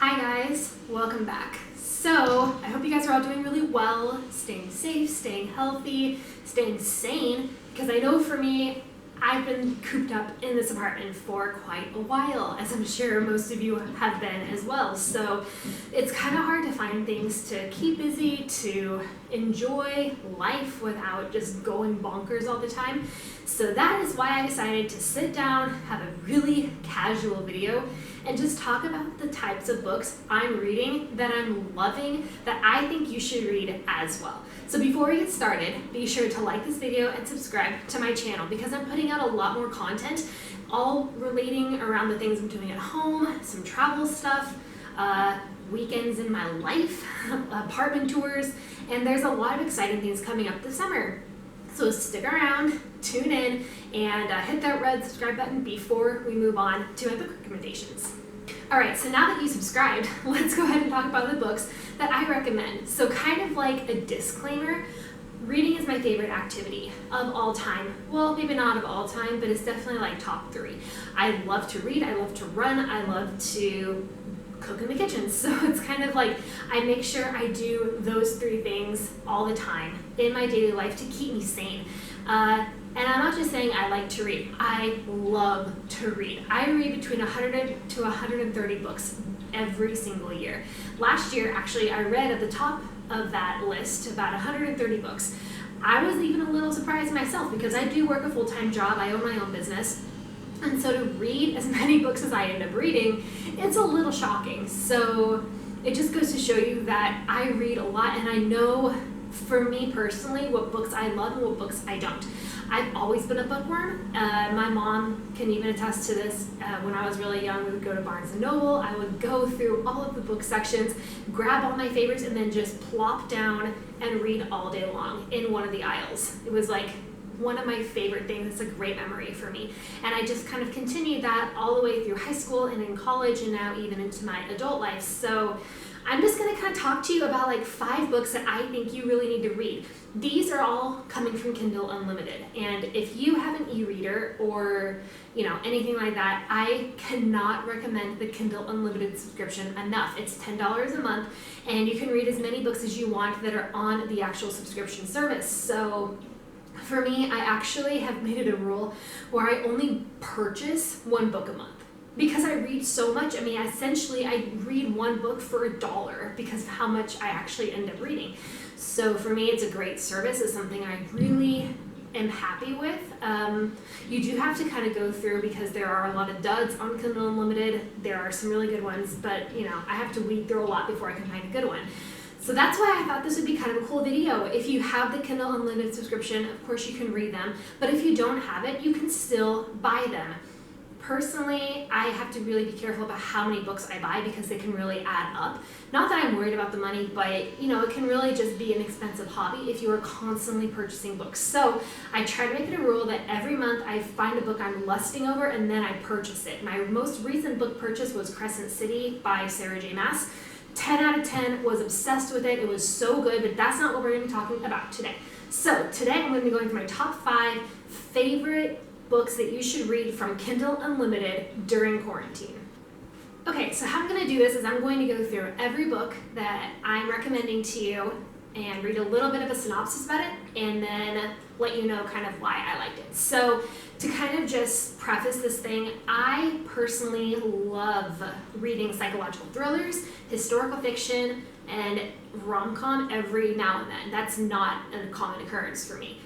Hi guys, welcome back. So I hope you guys are all doing really well, staying safe, staying healthy, staying sane, because I know for me, I've been cooped up in this apartment for quite a while, as I'm sure most of you have been as well. So it's kind of hard to find things to keep busy, to enjoy life without just going bonkers all the time. So that is why I decided to sit down, have a really casual video, and just talk about the types of books I'm reading, that I'm loving, that I think you should read as well. So before we get started, be sure to like this video and subscribe to my channel because I'm putting out a lot more content, all relating around the things I'm doing at home, some travel stuff, weekends in my life, apartment tours, and there's a lot of exciting things coming up this summer. So stick around, tune in, and hit that red subscribe button before we move on to my book recommendations. Alright, so now that you subscribed, let's go ahead and talk about the books that I recommend. So kind of like a disclaimer, reading is my favorite activity of all time. Well, maybe not of all time, but it's definitely like top 3. I love to read, I love to run, I love to cook in the kitchen. So it's kind of like I make sure I do those 3 things all the time in my daily life to keep me sane. And I'm not just saying I like to read. I love to read. I read between 100 to 130 books every single year. Last year, actually, I read at the top of that list about 130 books. I was even a little surprised myself because I do work a full-time job. I own my own business. And so to read as many books as I end up reading, it's a little shocking. So it just goes to show you that I read a lot, and I know for me personally what books I love and what books I don't. I've always been a bookworm. My mom can even attest to this. When I was really young, we would go to Barnes & Noble. I would go through all of the book sections, grab all my favorites, and then just plop down and read all day long in one of the aisles. It was like one of my favorite things. It's a great memory for me. And I just kind of continued that all the way through high school and in college and now even into my adult life. So I'm just going to kind of talk to you about like 5 books that I think you really need to read. These are all coming from Kindle Unlimited. And if you have an e-reader or anything like that, I cannot recommend the Kindle Unlimited subscription enough. It's $10 a month and you can read as many books as you want that are on the actual subscription service. So for me, I actually have made it a rule where I only purchase 1 book a month. Because I read so much, essentially I read 1 book for $1 because of how much I actually end up reading. So for me, it's a great service. It's something I really am happy with. You do have to kind of go through because there are a lot of duds on Kindle Unlimited. There are some really good ones, but I have to weed through a lot before I can find a good one. So that's why I thought this would be kind of a cool video. If you have the Kindle Unlimited subscription, of course you can read them, but if you don't have it, you can still buy them. Personally, I have to really be careful about how many books I buy because they can really add up. Not that I'm worried about the money, but it can really just be an expensive hobby if you are constantly purchasing books. So I try to make it a rule that every month I find a book I'm lusting over and then I purchase it. My most recent book purchase was Crescent City by Sarah J. Maas. 10 out of 10, was obsessed with it. It was so good, but that's not what we're going to be talking about today. So today I'm going to be going through my top 5 favorite books that you should read from Kindle Unlimited during quarantine. Okay, so how I'm going to do this is I'm going to go through every book that I'm recommending to you and read a little bit of a synopsis about it and then let you know kind of why I liked it. So to kind of just preface this thing, I personally love reading psychological thrillers, historical fiction, and rom-com every now and then. That's not a common occurrence for me.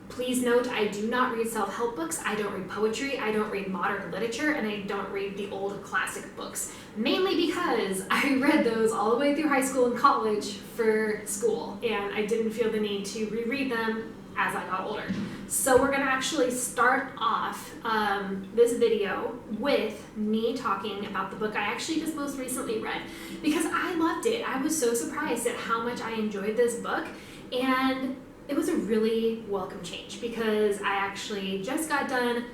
Please note, I do not read self-help books, I don't read poetry, I don't read modern literature, and I don't read the old classic books. Mainly because I read those all the way through high school and college for school, and I didn't feel the need to reread them as I got older. So we're going to actually start off this video with me talking about the book I actually just most recently read because I loved it. I was so surprised at how much I enjoyed this book, and it was a really welcome change because I actually just got done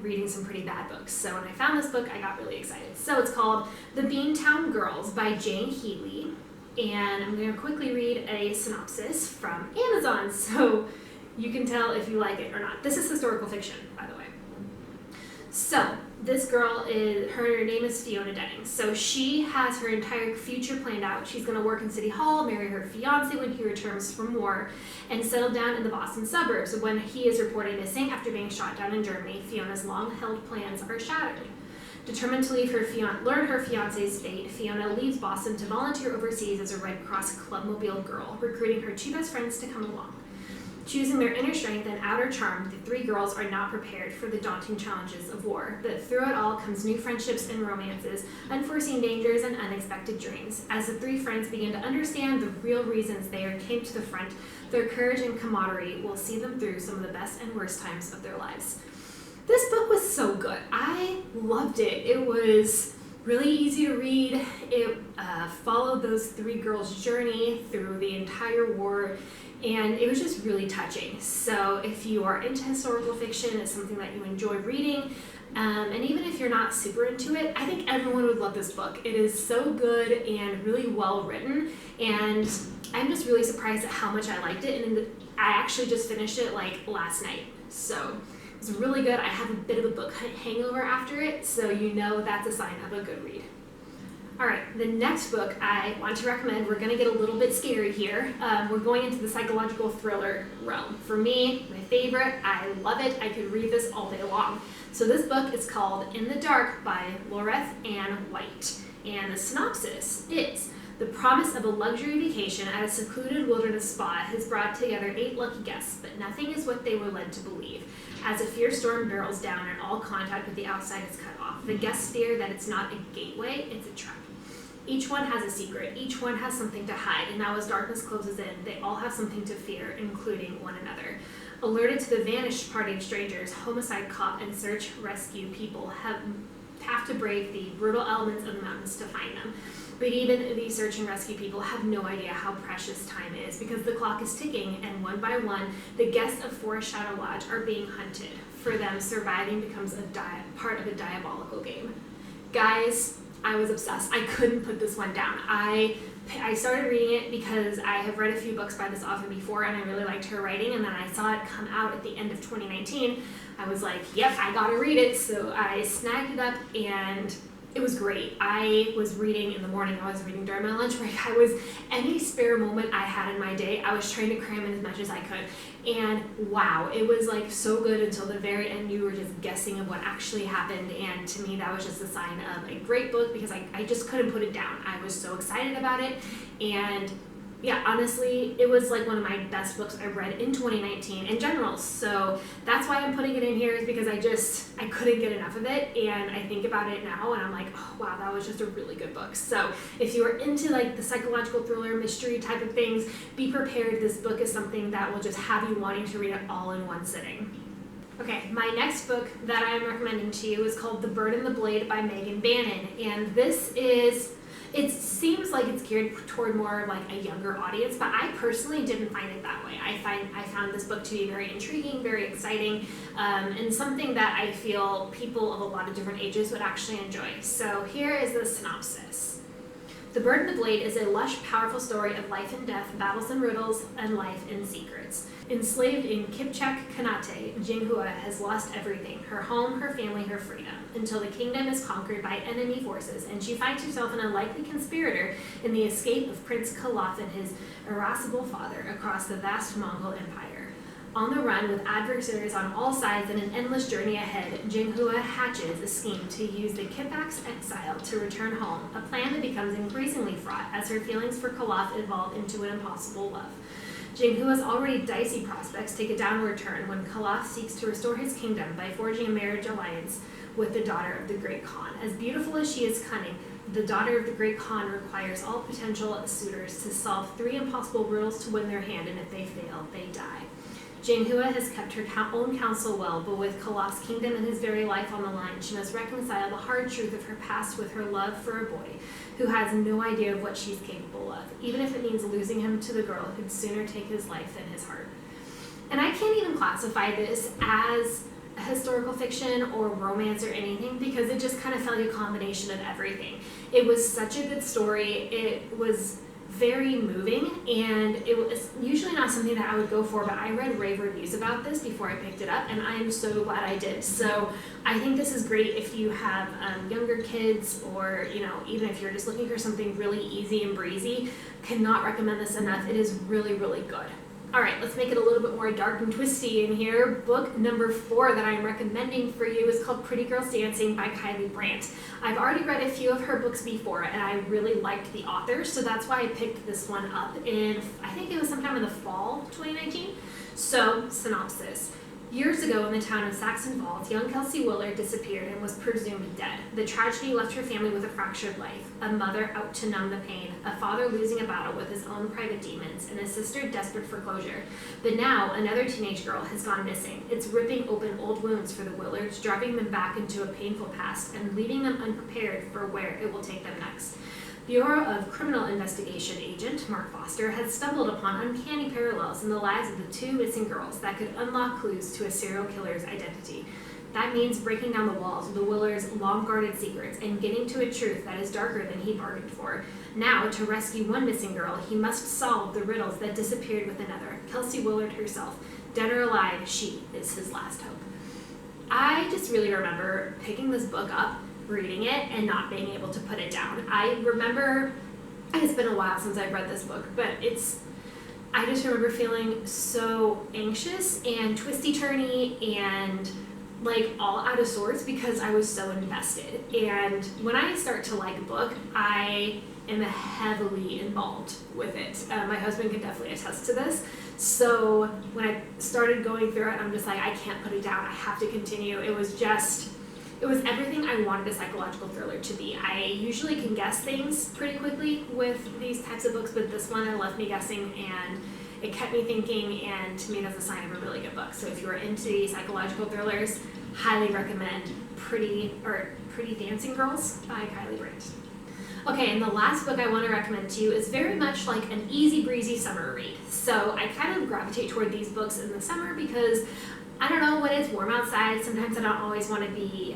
reading some pretty bad books. So when I found this book, I got really excited. So it's called The Beantown Girls by Jane Healy. And I'm going to quickly read a synopsis from Amazon so you can tell if you like it or not. This is historical fiction, by the way. So, This girl her name is Fiona Denning. So she has her entire future planned out. She's going to work in City Hall, marry her fiance when he returns from war, and settle down in the Boston suburbs. When he is reported missing after being shot down in Germany, Fiona's long-held plans are shattered. Determined to learn her fiance's fate, Fiona leaves Boston to volunteer overseas as a Red Cross Clubmobile girl, recruiting her two best friends to come along. Choosing their inner strength and outer charm, the three girls are not prepared for the daunting challenges of war. But through it all comes new friendships and romances, unforeseen dangers, and unexpected dreams. As the three friends begin to understand the real reasons they came to the front, their courage and camaraderie will see them through some of the best and worst times of their lives. This book was so good. I loved it. It was really easy to read. It followed those three girls' journey through the entire war, and it was just really touching. So if you are into historical fiction, it's something that you enjoy reading, and even if you're not super into it, I think everyone would love this book. It is so good and really well written, and I'm just really surprised at how much I liked it, and I actually just finished it like last night. So it's really good. I have a bit of a book hangover after it, so you know that's a sign of a good read. All right, the next book I want to recommend, we're going to get a little bit scary here. We're going into the psychological thriller realm. For me, my favorite, I love it. I could read this all day long. So this book is called In the Dark by Loreth Ann White. And the synopsis is: the promise of a luxury vacation at a secluded wilderness spa has brought together 8 lucky guests, but nothing is what they were led to believe. As a fierce storm barrels down and all contact with the outside is cut off, the guests fear that it's not a gateway, it's a trap. Each one has a secret, each one has something to hide, and now as darkness closes in, they all have something to fear, including one another. Alerted to the vanished party of strangers, homicide cop and search rescue people have to brave the brutal elements of the mountains to find them. But even these search and rescue people have no idea how precious time is, because the clock is ticking, and one by one, the guests of Forest Shadow Lodge are being hunted. For them, surviving becomes part of a diabolical game. Guys, I was obsessed. I couldn't put this one down. I started reading it because I have read a few books by this author before, and I really liked her writing, and then I saw it come out at the end of 2019. I was like, yep, I gotta read it. So I snagged it up, and it was great. I was reading in the morning. I was reading during my lunch break. Any spare moment I had in my day, I was trying to cram in as much as I could. And wow, it was like so good until the very end. You were just guessing of what actually happened. And to me, that was just a sign of a great book, because I just couldn't put it down. I was so excited about it. And yeah, honestly, it was like one of my best books I read in 2019 in general. So that's why I'm putting it in here, is because I couldn't get enough of it. And I think about it now and I'm like, oh wow, that was just a really good book. So if you are into like the psychological thriller, mystery type of things, be prepared. This book is something that will just have you wanting to read it all in one sitting. Okay, my next book that I'm recommending to you is called The Bird and the Blade by Megan Bannon. And this is, it seems like it's geared toward more of like a younger audience, but I personally didn't find it that way. I found this book to be very intriguing, very exciting, and something that I feel people of a lot of different ages would actually enjoy. So here is the synopsis. The Bird and the Blade is a lush, powerful story of life and death, battles and riddles, and life in secrets. Enslaved in Kipchak Kanate, Jinghua has lost everything: her home, her family, her freedom, until the kingdom is conquered by enemy forces, and she finds herself an unlikely conspirator in the escape of Prince Kalaf and his irascible father across the vast Mongol Empire. On the run, with adversaries on all sides and an endless journey ahead, Jinghua hatches a scheme to use the Kipchak's exile to return home, a plan that becomes increasingly fraught as her feelings for Kalaf evolve into an impossible love. Jinghua's already dicey prospects take a downward turn when Kalaf seeks to restore his kingdom by forging a marriage alliance with the daughter of the Great Khan. As beautiful as she is cunning, the daughter of the Great Khan requires all potential suitors to solve 3 impossible riddles to win their hand, and if they fail, they die. Jinghua has kept her own counsel well, but with Kalaf's kingdom and his very life on the line, she must reconcile the hard truth of her past with her love for a boy who has no idea of what she's capable of, even if it means losing him to the girl who'd sooner take his life than his heart. And I can't even classify this as a historical fiction or romance or anything, because it just kind of felt like a combination of everything. It was such a good story. It was very moving, and it was usually not something that I would go for, but I read rave reviews about this before I picked it up, and I am so glad I did. So I think this is great if you have younger kids, or even if you're just looking for something really easy and breezy. Cannot recommend this enough. It is really, really good. All right, let's make it a little bit more dark and twisty in here. Book number 4 that I'm recommending for you is called Pretty Girls Dancing by Kylie Brandt. I've already read a few of her books before, and I really liked the author, so that's why I picked this one up in, I think it was sometime in the fall 2019. So, synopsis. Years ago in the town of Saxon Falls, young Kelsey Willard disappeared and was presumed dead. The tragedy left her family with a fractured life, a mother out to numb the pain, a father losing a battle with his own private demons, and a sister desperate for closure. But now, another teenage girl has gone missing. It's ripping open old wounds for the Willards, driving them back into a painful past, and leaving them unprepared for where it will take them next. Bureau of Criminal Investigation agent Mark Foster has stumbled upon uncanny parallels in the lives of the 2 missing girls that could unlock clues to a serial killer's identity. That means breaking down the walls of the Willards' long-guarded secrets and getting to a truth that is darker than he bargained for. Now, to rescue one missing girl, he must solve the riddles that disappeared with another, Kelsey Willard herself. Dead or alive, she is his last hope. I just really remember picking this book up, reading it, and not being able to put it down. I remember, it's been a while since I've read this book, but I just remember feeling so anxious and twisty-turny and like all out of sorts because I was so invested. And when I start to like a book, I am heavily involved with it. My husband can definitely attest to this. So when I started going through it, I'm just like, I can't put it down. I have to continue. It was everything I wanted a psychological thriller to be. I usually can guess things pretty quickly with these types of books, but this one left me guessing, and it kept me thinking, and to me that's a sign of a really good book. So if you're into psychological thrillers, highly recommend Pretty Dancing Girls by Kylie Brandt. Okay, and the last book I want to recommend to you is very much like an easy breezy summer read. So I kind of gravitate toward these books in the summer because I don't know, when it's warm outside, sometimes I don't always want to be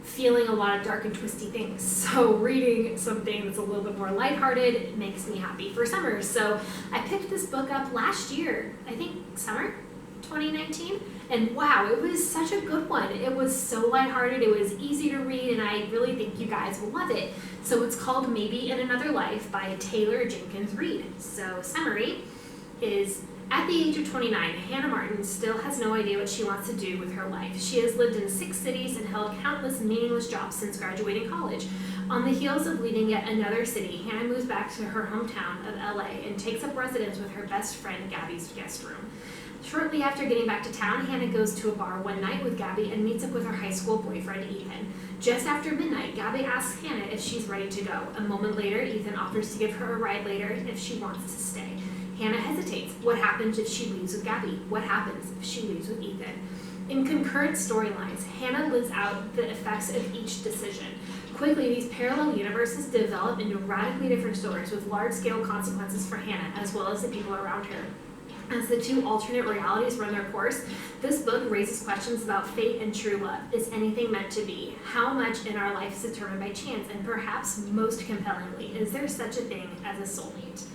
feeling a lot of dark and twisty things. So reading something that's a little bit more lighthearted makes me happy for summer. So I picked this book up last year, I think summer 2019, and wow, it was such a good one. It was so lighthearted, it was easy to read, and I really think you guys will love it. So it's called Maybe in Another Life by Taylor Jenkins Reid. So summary is, at the age of 29, Hannah Martin still has no idea what she wants to do with her life. She has lived in 6 cities and held countless meaningless jobs since graduating college. On the heels of leaving yet another city, Hannah moves back to her hometown of LA and takes up residence with her best friend Gabby's guest room. Shortly after getting back to town, Hannah goes to a bar one night with Gabby and meets up with her high school boyfriend Ethan. Just after midnight, Gabby asks Hannah if she's ready to go. A moment later, Ethan offers to give her a ride later if she wants to stay. Hannah hesitates. What happens if she leaves with Gabby? What happens if she leaves with Ethan? In concurrent storylines, Hannah lives out the effects of each decision. Quickly, these parallel universes develop into radically different stories with large-scale consequences for Hannah as well as the people around her. As the 2 alternate realities run their course, this book raises questions about fate and true love. Is anything meant to be? How much in our life is determined by chance? And perhaps most compellingly, is there such a thing as a soulmate?